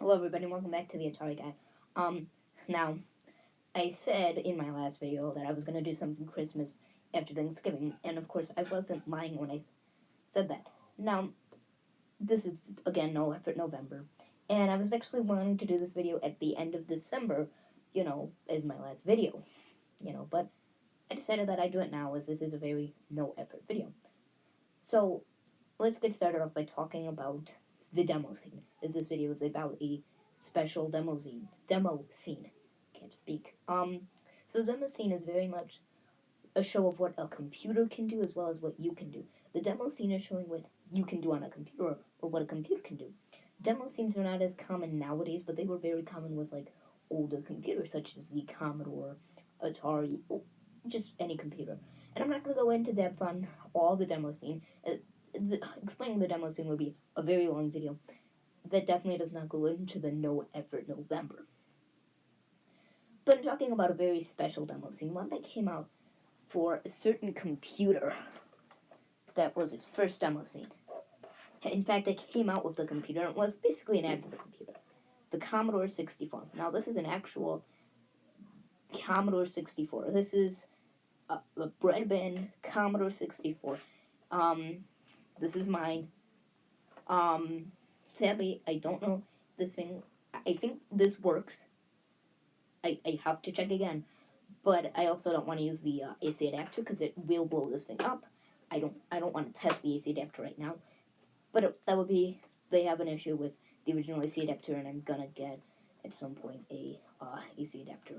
Hello everybody, welcome back to the Atari Guy. Now, I said in my last video that I was going to do something Christmas after Thanksgiving, and of course I wasn't lying when I said that. Now, this is, again, No Effort November, and I was actually wanting to do this video at the end of December, as my last video, but I decided that I'd do it now as this is a very no-effort video. So, let's get started off by talking about the demo scene, as this video is about a special demo scene. Can't speak. So the demo scene is very much a show of what a computer can do as well as what you can do. The demo scene is showing what you can do on a computer or what a computer can do. Demo scenes are not as common nowadays, but they were very common with like older computers such as the Commodore, Atari, just any computer. And I'm not going to go into depth on all the demo scene. Explaining the demo scene would be a very long video that definitely does not go into the No Effort November. But I'm talking about a very special demo scene, one that came out for a certain computer that was its first demo scene. In fact, it came out with the computer, and it was basically an ad for the computer. The Commodore 64. Now, this is an actual Commodore 64. This is a bread bin Commodore 64. This is mine. Sadly, I don't know this thing. I think this works. I have to check again. But I also don't want to use the AC adapter because it will blow this thing up. I don't want to test the AC adapter right now. But that would be, they have an issue with the original AC adapter, and I'm gonna get at some point a AC adapter.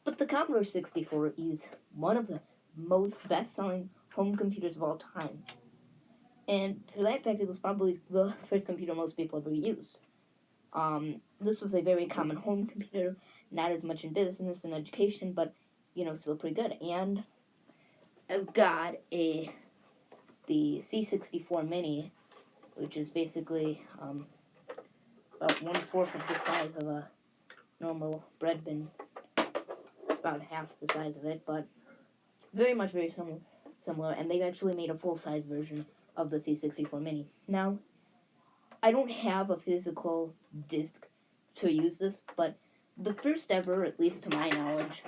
But the Commodore 64 is one of the most best-selling home computers of all time. And for that fact, it was probably the first computer most people ever used. This was a very common home computer, not as much in business and education, but, still pretty good. And I've got the C64 Mini, which is basically about 1/4 of the size of a normal bread bin. It's about half the size of it, but very similar, and they've actually made a full-size version of the C64 Mini. Now, I don't have a physical disc to use this, but the first ever, at least to my knowledge,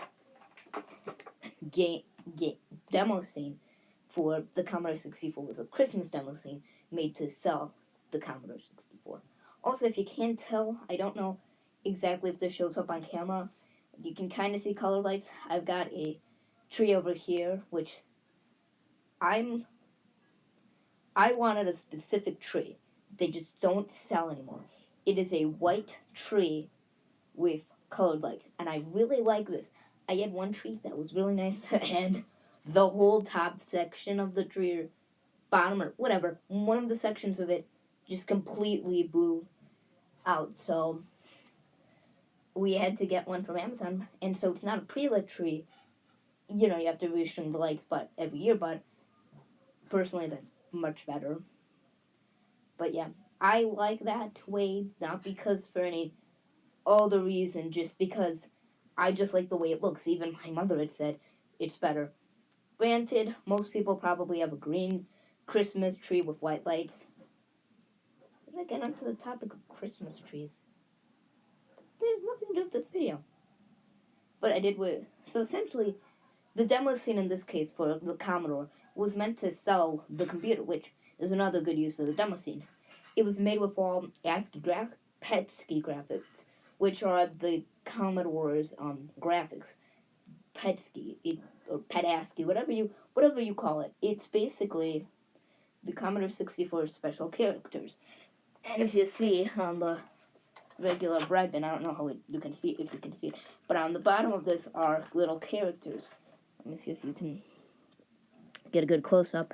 demo scene for the Commodore 64 was a Christmas demo scene made to sell the Commodore 64. Also, if you can't tell, I don't know exactly if this shows up on camera. You can kind of see color lights. I've got a tree over here, which I wanted a specific tree. They just don't sell anymore. It is a white tree with colored lights, and I really like this. I had one tree that was really nice, and the whole top section of the tree, or bottom, or whatever, one of the sections of it just completely blew out, so we had to get one from Amazon, and so it's not a pre-lit tree. You have to restring the lights every year, but personally that's much better. But yeah, I like that way, not because for any other reason, just because I just like the way it looks. Even my mother had said it's better. Granted, most people probably have a green Christmas tree with white lights. Did I get onto the topic of Christmas trees? There's nothing to do with this video. But I did with... So essentially, the demo scene in this case for the Commodore was meant to sell the computer, which is another good use for the demo scene. It was made with all ASCII PETSCII graphics, which are the Commodore's graphics. PETSCII, or PETASCII, whatever you call it. It's basically the Commodore 64 special characters. And if you see on the regular bread bin, I don't know how you can see it, but on the bottom of this are little characters. Let me see if you can get a good close-up.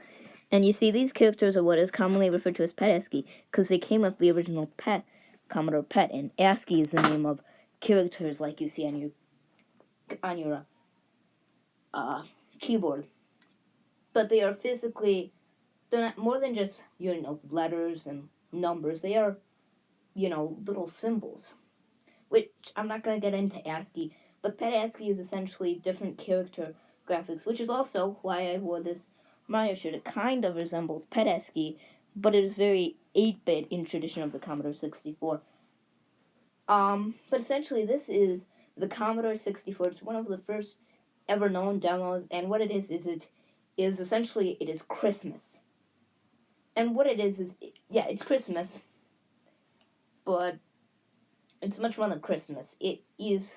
And you see these characters are what is commonly referred to as PETASCII, because they came with the original PET, Commodore PET, and ASCII is the name of characters like you see on your keyboard. But they are they're not more than just, letters and numbers. They are, little symbols. Which, I'm not going to get into ASCII, but PETASCII is essentially different character graphics, which is also why I wore this Mario shirt. It kind of resembles PETASCII, but it is very 8-bit in tradition of the Commodore 64. But essentially, this is the Commodore 64. It's one of the first ever known demos, and what it is it is essentially it is Christmas. And what it is yeah, it's Christmas, but it's much more than Christmas. It is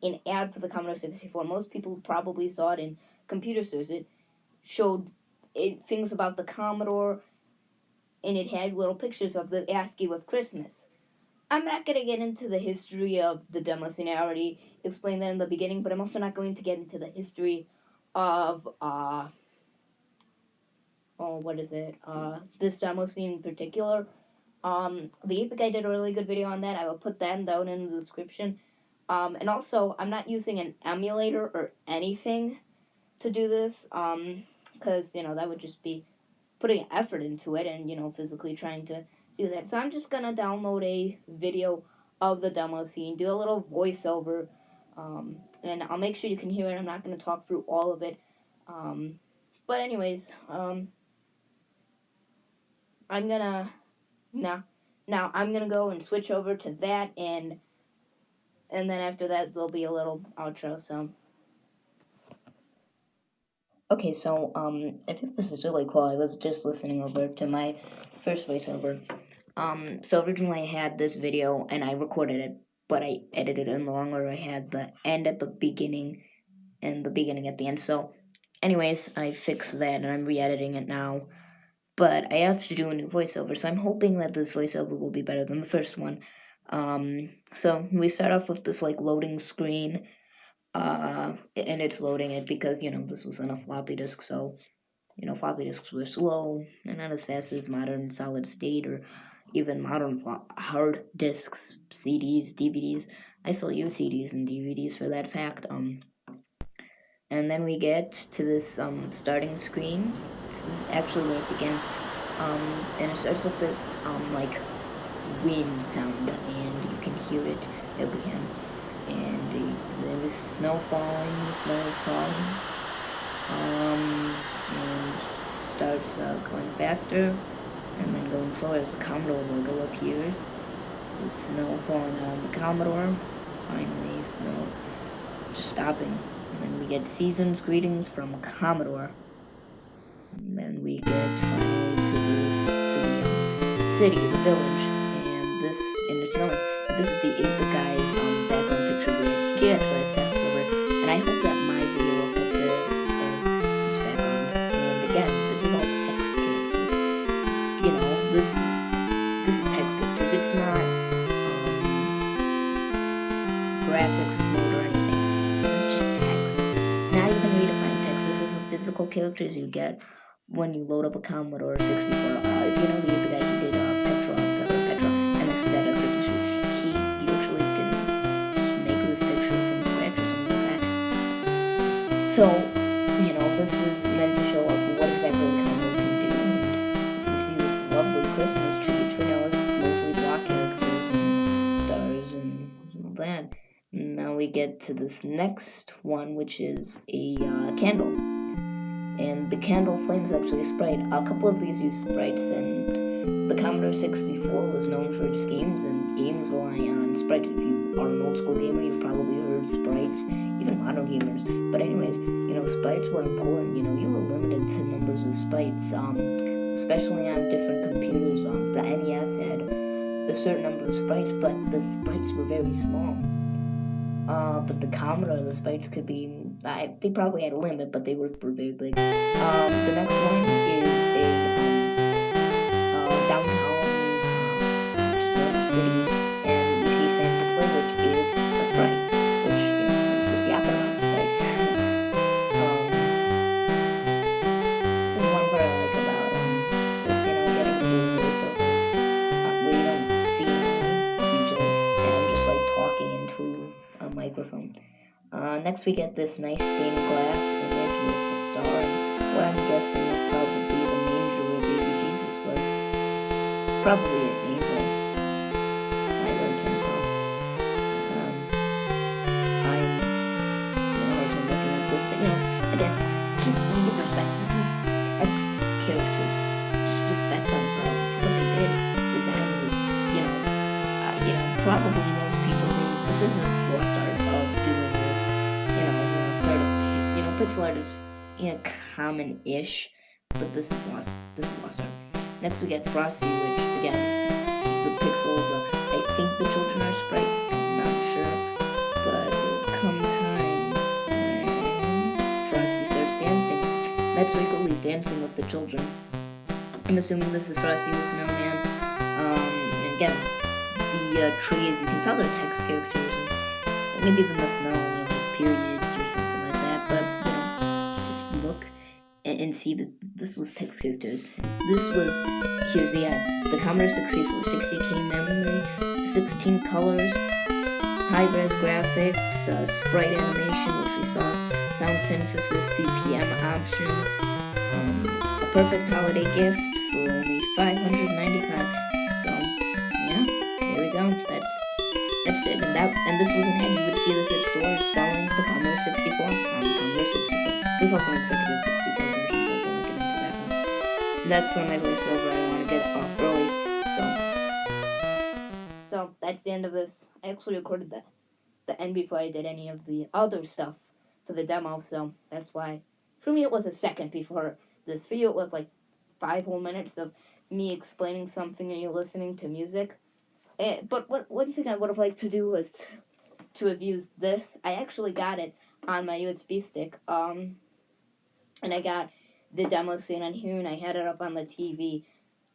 an ad for the Commodore 64. Most people probably saw it in computer stores. It showed things about the Commodore, and it had little pictures of the ASCII with Christmas. I'm not going to get into the history of the demo scene. I already explained that in the beginning, but I'm also not going to get into the history of, this demo scene in particular. The Ape Guy did a really good video on that. I will put that down in the description. And also, I'm not using an emulator or anything to do this, because, that would just be putting effort into it and, physically trying to do that. So I'm just going to download a video of the demo scene, do a little voiceover, and I'll make sure you can hear it. I'm not going to talk through all of it. But anyways, I'm going to, now I'm going to go and switch over to that, and then after that, there'll be a little outro, so. Okay, so, I think this is really cool. I was just listening over to my first voiceover. So originally I had this video, and I recorded it, but I edited it in the long order. I had the end at the beginning, and the beginning at the end. So, anyways, I fixed that, and I'm re-editing it now. But I have to do a new voiceover, so I'm hoping that this voiceover will be better than the first one. So we start off with this, loading screen, and it's loading it because, this was on a floppy disk, so, floppy disks were slow and not as fast as modern solid state or even modern hard disks, CDs, DVDs. I still use CDs and DVDs for that fact. And then we get to this starting screen. This is actually where it begins. And it starts with this wind sound, and you can hear it at the end. And there is snow falling, snow is falling. And starts going faster, and then going slower as the Commodore logo appears. The snow falling on the Commodore. Finally, snow just stopping. And then we get Season's Greetings from Commodore. And then we get finally to the city, the village, and it's snowing. This is the Ape Guy background picture where he actually steps over. And I hope that my video will put this as his background. And again, this is all text characters. This is text characters. It's not graphics mode or anything. This is just text. Not even redefined text. This is the physical characters you get when you load up a Commodore 64. If you know the Ape Guy, he did Petra, and next to that a Christmas tree. He usually can just make this picture from scratch or something like that. So, this is meant to show up what exactly the Commodore can do. You see this lovely Christmas tree, which we know is mostly block characters and stars and all that. Now we get to this next one, which is a candle. And the candle flame is actually a sprite. A couple of these use sprites, and the Commodore 64 was known for its games, and games rely on sprites. If you are an old school gamer, you've probably heard sprites, even modern gamers. But anyways, sprites were important. You were limited to numbers of sprites, especially on different computers. The NES had a certain number of sprites, but the sprites were very small. But the Commodore, the sprites could be, they probably had a limit, but they were very big. The next one is a downtown city, and you see Santa's sleigh, which is a sprite, which, is just yapping about sprites. This is one part I like about this, getting to the voiceover, where you don't see me usually, and I'm just talking into a microphone. Next we get this nice stained glass image with the star, and what I'm guessing is probably the manger where baby Jesus was. Probably an angel. I really can't tell. I'm hard time looking at this, but again, keep respect. This is text characters. Just respect them for what they did. Design was, probably most people is a lost art of doing this. Pixel art is common-ish, but this is lost. This is lost art. Next we get Frosty, which again, the pixels. I think the children are sprites. I'm not sure, but come time when Frosty starts dancing. That's really cool. He's dancing with the children. I'm assuming this is Frosty the Snowman. And again, the trees, you can tell they're text characters, and maybe the snow, periods or something like that, but just look and see that this was text characters. Here's the Commodore 64, 60K memory, 16 colors, high-res graphics, sprite animation, which we saw, sound synthesis, CPM option, a perfect holiday gift for only $595. So, yeah, there we go. That's it. And this was an ad. You would see this at stores selling the Commodore 64 on the Commodore 64. There's also an Executive 64 version, but I won't get into that one. And that's for my voiceover. I want to get it off early. So that's the end of this. I actually recorded the end before I did any of the other stuff for the demo, so that's why. For me, it was a second before this. For you, it was like 5 whole minutes of me explaining something and you listening to music. But what do you think I would have liked to do was to have used this? I actually got it on my USB stick, and I got the demo scene on here, and I had it up on the TV.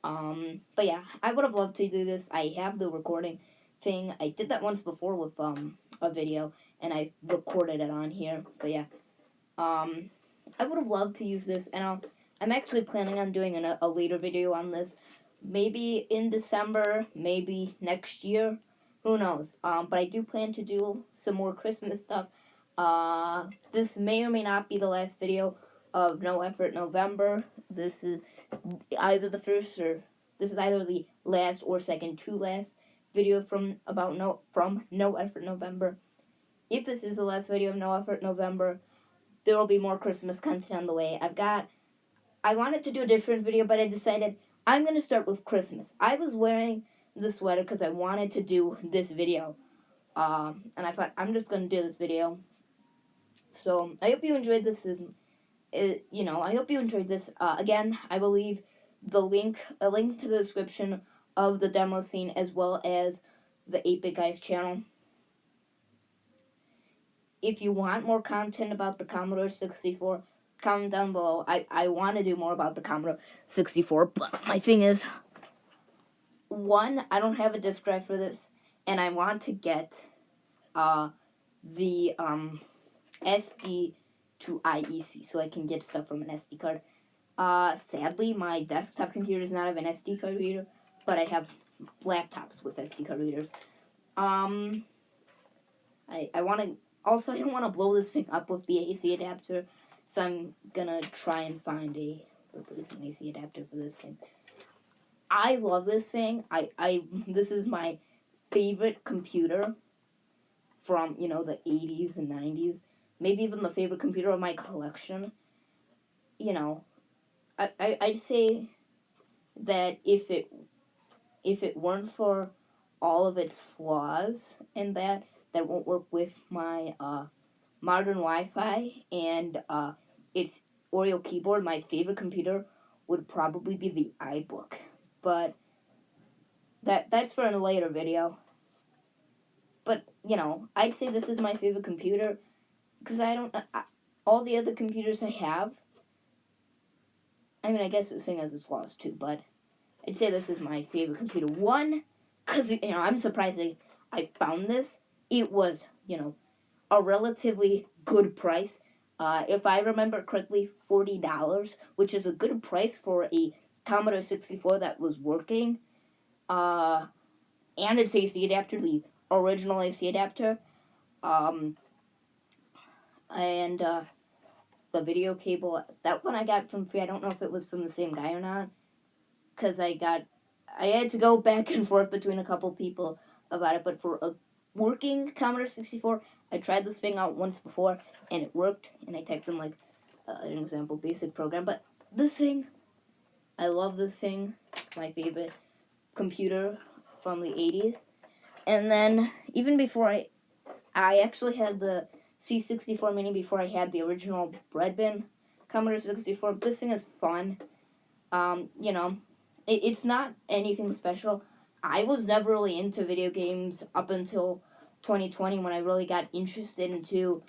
But yeah, I would have loved to do this. I have the recording thing. I did that once before with a video, and I recorded it on here. But yeah, I would have loved to use this, and I'm actually planning on doing a later video on this. Maybe in December, maybe next year, who knows. But I do plan to do some more Christmas stuff. This may or may not be the last video of No Effort November. This is either the last or second to last video from No Effort November. If this is the last video of No Effort November, there will be more Christmas content on the way. I wanted to do a different video, but I decided I'm going to start with Christmas. I was wearing the sweater because I wanted to do this video. And I thought, I'm just going to do this video. So, I hope you enjoyed this. I hope you enjoyed this. Again, I will leave a link to the description of the demo scene as well as the 8-Bit Guys channel. If you want more content about the Commodore 64, comment down below. I want to do more about the Commodore 64, but my thing is, one, I don't have a disk drive for this, and I want to get the SD to IEC, so I can get stuff from an SD card. Sadly, my desktop computer does not have an SD card reader, but I have laptops with SD card readers. I want to, also, I don't want to blow this thing up with the AC adapter, so I'm gonna try and find an AC adapter for this thing. I love this thing. This is my favorite computer from, the 80s and 90s. Maybe even the favorite computer of my collection. I'd say that if it weren't for all of its flaws and that won't work with my modern Wi-Fi and its Oreo keyboard, my favorite computer would probably be the iBook. But that's for a later video. But, I'd say this is my favorite computer because all the other computers I have, I mean, I guess this thing has its flaws too, but I'd say this is my favorite computer. One, because, I'm surprised I found this. It was, a relatively good price. If I remember correctly, $40, which is a good price for a Commodore 64 that was working. And its AC adapter, the original AC adapter. And the video cable, that one I got from free. I don't know if it was from the same guy or not, because I had to go back and forth between a couple people about it, but for a working Commodore 64, I tried this thing out once before, and it worked, and I typed in, an example basic program, but this thing, I love this thing. It's my favorite computer from the 80s, and then, even before I actually had the C64 Mini before I had the original bread bin Commodore 64. This thing is fun. You know, it's not anything special. I was never really into video games up until 2020 when I really got interested into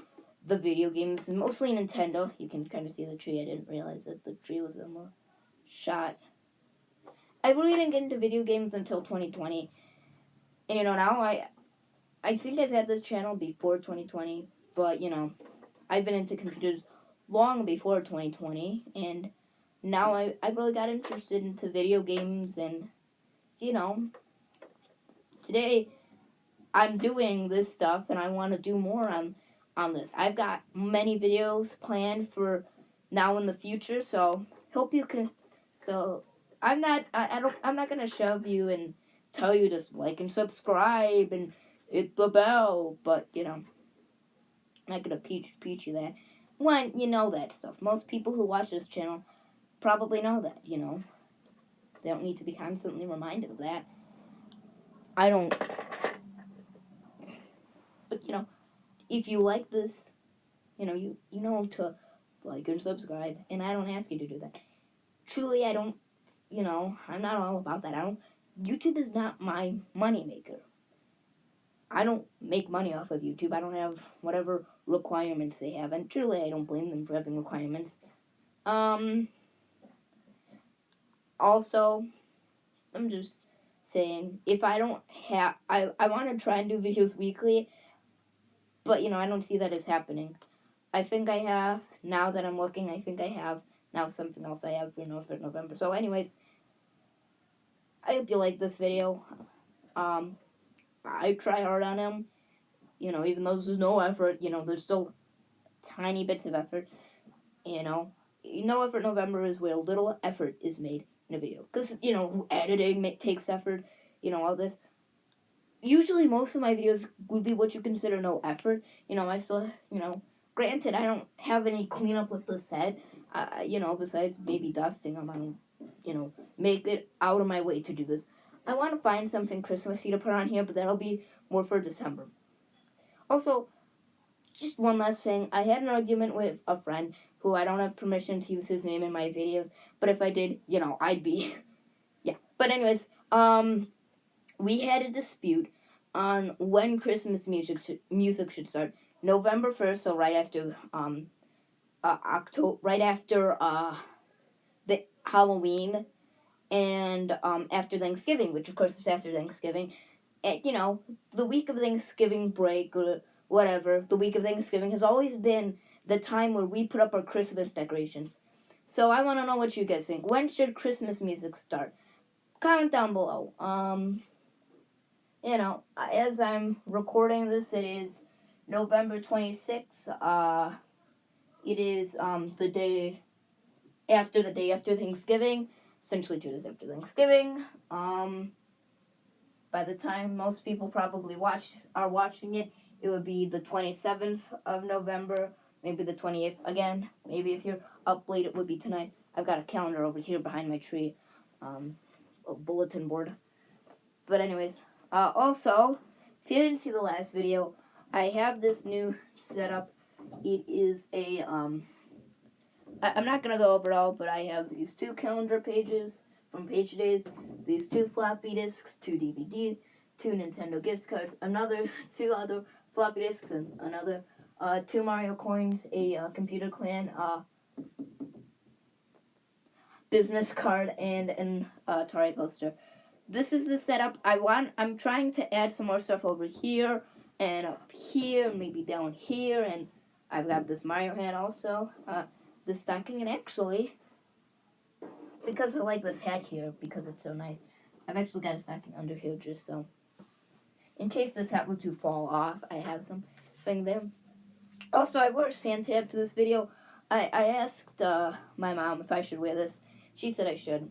the video games, mostly Nintendo. You can kind of see the tree. I didn't realize that the tree was in the shot. I really didn't get into video games until 2020. And, now I think I've had this channel before 2020, but, I've been into computers long before 2020, and now I really got interested into video games, and, today I'm doing this stuff, and I want to do more on this. I've got many videos planned for now in the future, so hope you can. So I'm not gonna shove you and tell you to like and subscribe and hit the bell, but I'm not gonna peach you that. When you know that stuff, most people who watch this channel probably know that. They don't need to be constantly reminded of that. I don't. But if you like this, you know to like and subscribe, and I don't ask you to do that. Truly, I don't. I'm not all about that. YouTube is not my money maker. I don't make money off of YouTube. I don't have whatever requirements they have, and truly, I don't blame them for having requirements. Also, I'm just saying, if I don't have, I want to try and do videos weekly, but I don't see that as happening. I think I have, now that I'm looking, I think I have now something else I have for November. So anyways, I hope you like this video. I try hard on them. Even though there's no effort, there's still tiny bits of effort. No effort November is where little effort is made in a video. Because, editing takes effort, all this. Usually most of my videos would be what you consider no effort. I still, granted, I don't have any cleanup with the set, besides maybe dusting them. I don't, make it out of my way to do this. I want to find something Christmassy to put on here, but that'll be more for December. Also, just one last thing. I had an argument with a friend who I don't have permission to use his name in my videos, but if I did, I'd be, yeah. But anyways, we had a dispute on when Christmas music should start. November 1st, so right after October, right after the Halloween, and after Thanksgiving, which of course is after Thanksgiving. And the week of Thanksgiving break or whatever, the week of Thanksgiving has always been the time where we put up our Christmas decorations. So I want to know what you guys think. When should Christmas music start? Comment down below. As I'm recording this, it is November 26th. It is the day after Thanksgiving, essentially 2 days after Thanksgiving. By the time most people probably are watching it, it would be the 27th of November, maybe the 28th again. Maybe if you're up late, it would be tonight. I've got a calendar over here behind my tree, a bulletin board. But anyways, also, if you didn't see the last video, I have this new setup. It is a, I'm not going to go over it all, but I have these 2 calendar pages from Page Days, these 2 floppy disks, 2 DVDs, 2 Nintendo gift cards, 2 other floppy disks, and another 2 Mario coins, a Computer Clan business card, and an Atari poster. This is the setup I'm trying to add some more stuff over here, and up here, maybe down here, and I've got this Mario hat also, this stocking, and actually, because I like this hat here, because it's so nice, I've actually got a stocking under here just so, in case this hat were to fall off, I have something there. Also, I wore a Santa hat for this video. I asked my mom if I should wear this. She said I should.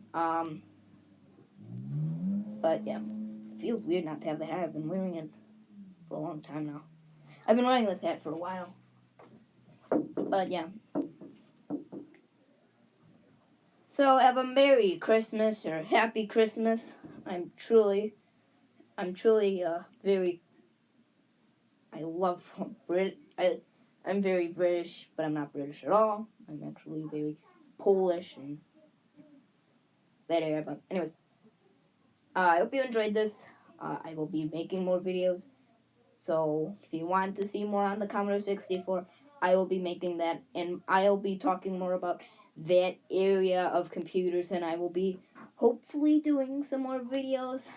But yeah, it feels weird not to have the hat. I've been wearing it for a long time now. I've been wearing this hat for a while. But yeah. So have a Merry Christmas or Happy Christmas. I'm truly I love I'm very British, but I'm not British at all. I'm actually very Polish and that area. But anyways, I hope you enjoyed this. I will be making more videos. So if you want to see more on the Commodore 64, I will be making that, and I'll be talking more about that area of computers, and I will be hopefully doing some more videos.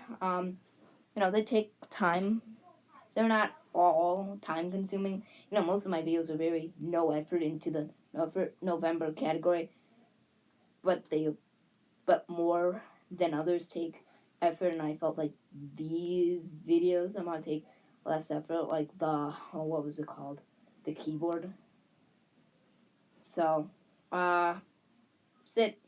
They take time. They're not all time consuming. Most of my videos are very no effort into the November category, but more than others take effort, and I felt like these videos I'm gonna take less effort, like what was it called? The keyboard. So, that's it.